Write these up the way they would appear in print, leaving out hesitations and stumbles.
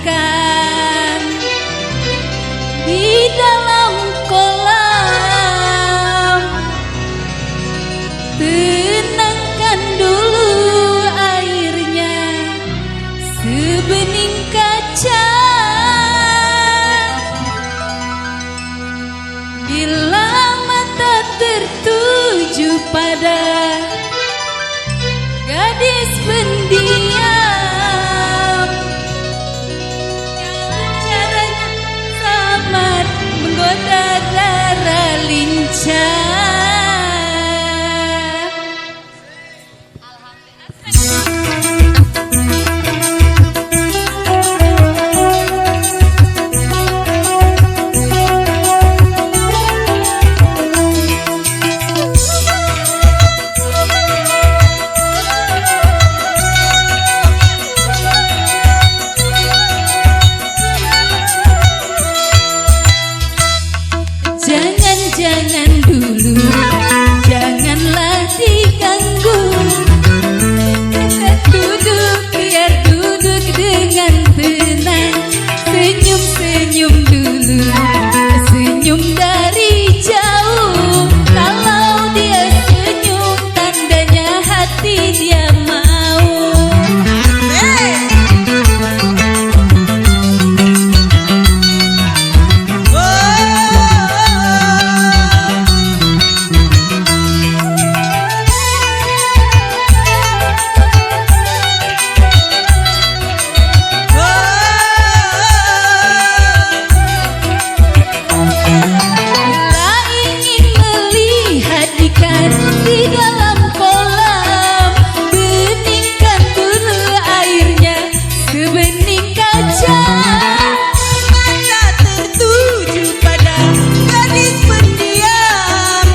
ikan di dalam kolam. Tenangkan dulu airnya sebening kaca. Bila mata tertuju pada gadis pendiam yang caranya samar menggoda darah lincah. Jangan dulu, janganlah diganggu. Duduk, biar duduk dengan tenang. Senyum-senyum dulu, senyum dari jauh. Kalau dia senyum, tandanya hati dia mau. Di dalam kolam, beningkan dulu airnya sebening kaca. Mata tertuju pada gadis pendiam,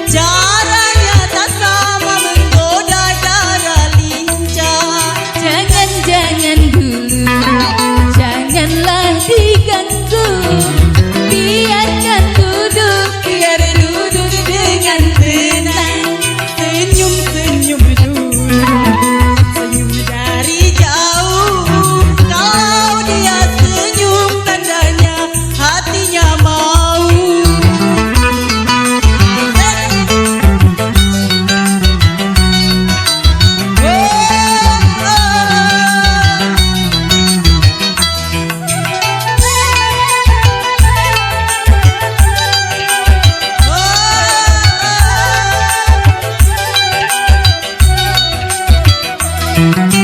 caranya tak sama menggoda darah lincah. Jangan dulu, janganlah diganggu. Biarkan duduk, biar duduk dengan tenang. Senyum-senyum dulu, senyum dari jauh. Kalau dia senyum, tandanya hatinya mau. Oh,